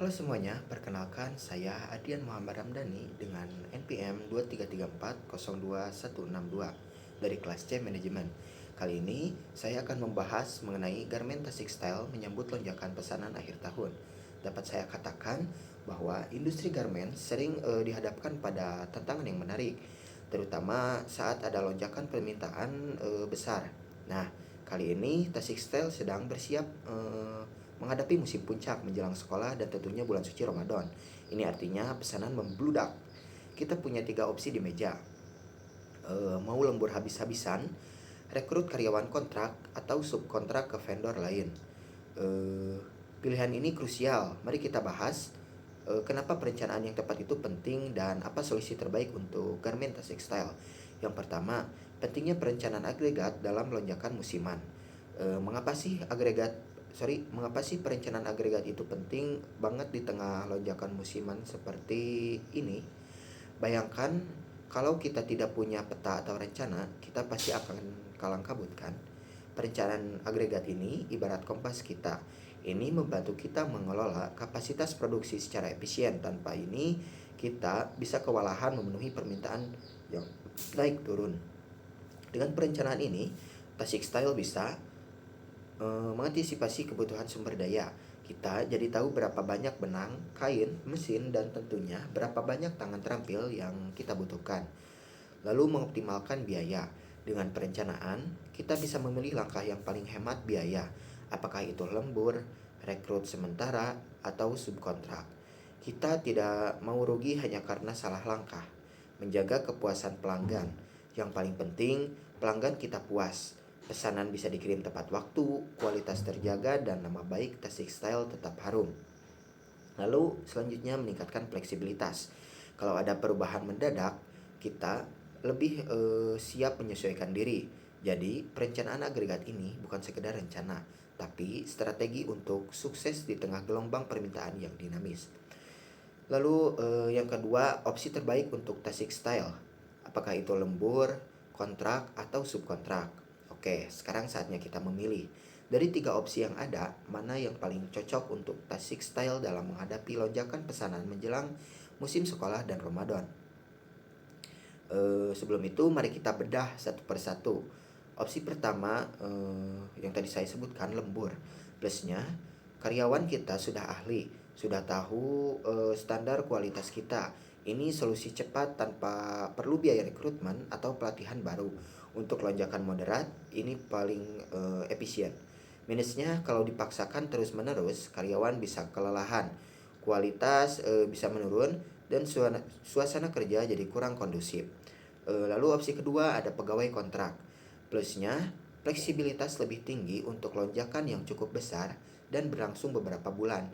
Halo semuanya, perkenalkan saya Adian Muhammad Ramdhani dengan NPM 233402162 dari kelas C Manajemen. Kali ini saya akan membahas mengenai garmen tasik style menyambut lonjakan pesanan akhir tahun. Dapat saya katakan bahwa industri garmen sering dihadapkan pada tantangan yang menarik, terutama saat ada lonjakan permintaan besar. Nah, kali ini tasik style sedang bersiap menghadapi musim puncak menjelang sekolah dan tentunya bulan suci Ramadan. Ini artinya pesanan membludak. Kita punya tiga opsi di meja. Mau lembur habis-habisan, rekrut karyawan kontrak atau subkontrak ke vendor lain. Eh, Pilihan ini krusial. Mari kita bahas kenapa perencanaan yang tepat itu penting dan apa solusi terbaik untuk garment textile. Yang pertama, pentingnya perencanaan agregat dalam lonjakan musiman. Mengapa sih perencanaan agregat itu penting banget di tengah lonjakan musiman seperti ini? Bayangkan kalau kita tidak punya peta atau rencana, kita pasti akan kalang kabut kan? Perencanaan agregat ini ibarat kompas kita. Ini membantu kita mengelola kapasitas produksi secara efisien. Tanpa ini, kita bisa kewalahan memenuhi permintaan yang naik turun. Dengan perencanaan ini, Tasik Style bisa mengantisipasi kebutuhan sumber daya. Kita jadi tahu berapa banyak benang, kain, mesin, dan tentunya berapa banyak tangan terampil yang kita butuhkan. Lalu mengoptimalkan biaya. Dengan perencanaan, kita bisa memilih langkah yang paling hemat biaya. Apakah itu lembur, rekrut sementara, atau subkontrak. Kita tidak mau rugi hanya karena salah langkah. Menjaga kepuasan pelanggan. Yang paling penting, pelanggan kita puas. Pesanan bisa dikirim tepat waktu, kualitas terjaga, dan nama baik Tasik Style tetap harum. Lalu selanjutnya meningkatkan fleksibilitas. Kalau ada perubahan mendadak, kita lebih siap menyesuaikan diri. Jadi perencanaan agregat ini bukan sekedar rencana, tapi strategi untuk sukses di tengah gelombang permintaan yang dinamis. Lalu yang kedua, opsi terbaik untuk Tasik Style. Apakah itu lembur, kontrak, atau subkontrak? Oke, sekarang saatnya kita memilih. Dari tiga opsi yang ada, mana yang paling cocok untuk Tasik Style dalam menghadapi lonjakan pesanan menjelang musim sekolah dan Ramadan? Sebelum itu, mari kita bedah satu persatu. Opsi pertama yang tadi saya sebutkan lembur. Plusnya, karyawan kita sudah ahli, sudah tahu standar kualitas kita. Ini solusi cepat tanpa perlu biaya rekrutmen atau pelatihan baru. Untuk lonjakan moderat, ini paling efisien. Minusnya kalau dipaksakan terus-menerus, karyawan bisa kelelahan, kualitas bisa menurun, dan suasana kerja jadi kurang kondusif. Lalu opsi kedua ada pegawai kontrak. Plusnya, fleksibilitas lebih tinggi untuk lonjakan yang cukup besar dan berlangsung beberapa bulan.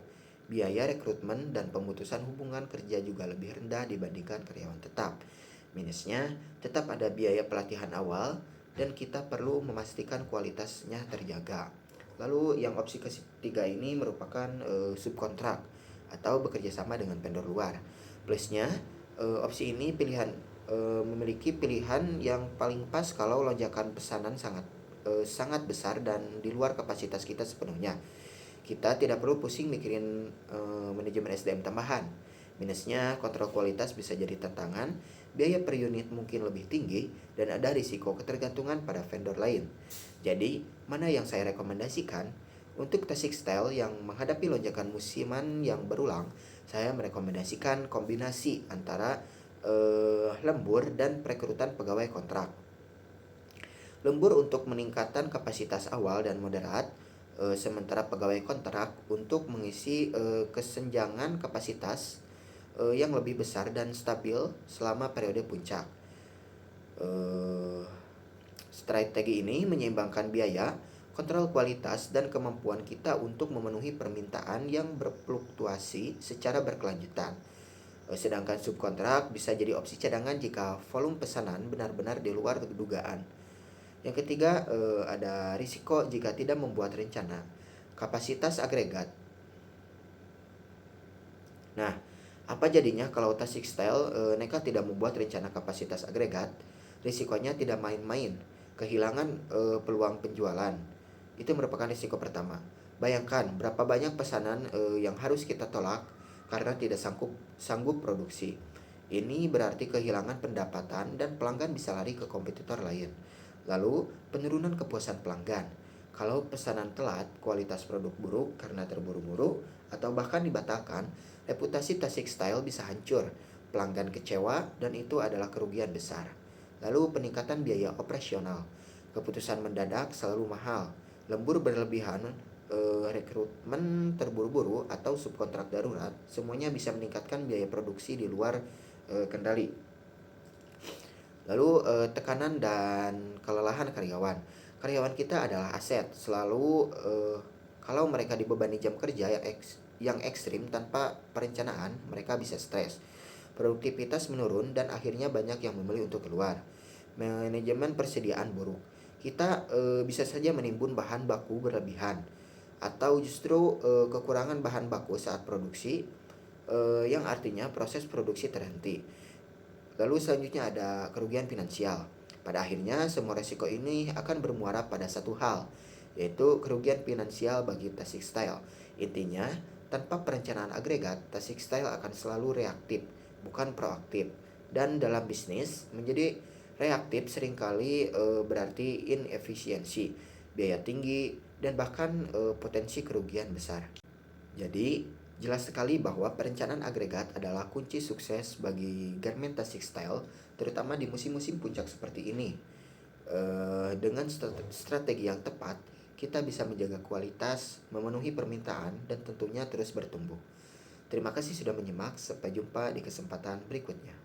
Biaya rekrutmen dan pemutusan hubungan kerja juga lebih rendah dibandingkan karyawan tetap. Minusnya, tetap ada biaya pelatihan awal dan kita perlu memastikan kualitasnya terjaga. Lalu yang opsi ketiga ini merupakan subkontrak atau bekerja sama dengan vendor luar. Plusnya, opsi ini memiliki pilihan yang paling pas kalau lonjakan pesanan sangat besar dan di luar kapasitas kita sepenuhnya. Kita tidak perlu pusing mikirin manajemen SDM tambahan. Minusnya, kontrol kualitas bisa jadi tantangan, biaya per unit mungkin lebih tinggi, dan ada risiko ketergantungan pada vendor lain. Jadi, mana yang saya rekomendasikan? Untuk Tasik Style yang menghadapi lonjakan musiman yang berulang, saya merekomendasikan kombinasi antara lembur dan perekrutan pegawai kontrak. Lembur untuk meningkatkan kapasitas awal dan moderat, sementara pegawai kontrak untuk mengisi kesenjangan kapasitas yang lebih besar dan stabil selama periode puncak. Strategi ini menyeimbangkan biaya, kontrol kualitas, dan kemampuan kita untuk memenuhi permintaan yang berfluktuasi secara berkelanjutan. Sedangkan subkontrak bisa jadi opsi cadangan jika volume pesanan benar-benar di luar dugaan. Yang ketiga, ada risiko jika tidak membuat rencana. Kapasitas agregat. Nah, apa jadinya kalau Tasik Style nekat tidak membuat rencana kapasitas agregat? Risikonya tidak main-main. Kehilangan peluang penjualan. Itu merupakan risiko pertama. Bayangkan berapa banyak pesanan yang harus kita tolak karena tidak sanggup produksi. Ini berarti kehilangan pendapatan dan pelanggan bisa lari ke kompetitor lain. Lalu, penurunan kepuasan pelanggan. Kalau pesanan telat, kualitas produk buruk karena terburu-buru, atau bahkan dibatalkan, reputasi Tasik Style bisa hancur. Pelanggan kecewa, dan itu adalah kerugian besar. Lalu, peningkatan biaya operasional. Keputusan mendadak selalu mahal. Lembur berlebihan, rekrutmen terburu-buru, atau subkontrak darurat, semuanya bisa meningkatkan biaya produksi di luar kendali. Lalu tekanan dan kelelahan karyawan. Karyawan kita adalah aset. Selalu kalau mereka dibebani jam kerja yang ekstrim tanpa perencanaan, mereka bisa stres. Produktivitas menurun dan akhirnya banyak yang memilih untuk keluar. Manajemen persediaan buruk. Kita bisa saja menimbun bahan baku berlebihan atau justru kekurangan bahan baku saat produksi, yang artinya proses produksi terhenti. Lalu selanjutnya ada kerugian finansial. Pada akhirnya semua resiko ini akan bermuara pada satu hal, yaitu kerugian finansial bagi Tasik Style. Intinya, tanpa perencanaan agregat, Tasik Style akan selalu reaktif, bukan proaktif. Dan dalam bisnis, menjadi reaktif seringkali berarti inefisiensi, biaya tinggi, dan bahkan potensi kerugian besar. Jadi, jelas sekali bahwa perencanaan agregat adalah kunci sukses bagi garment Tasik Style, terutama di musim-musim puncak seperti ini. Dengan strategi yang tepat, kita bisa menjaga kualitas, memenuhi permintaan, dan tentunya terus bertumbuh. Terima kasih sudah menyimak, sampai jumpa di kesempatan berikutnya.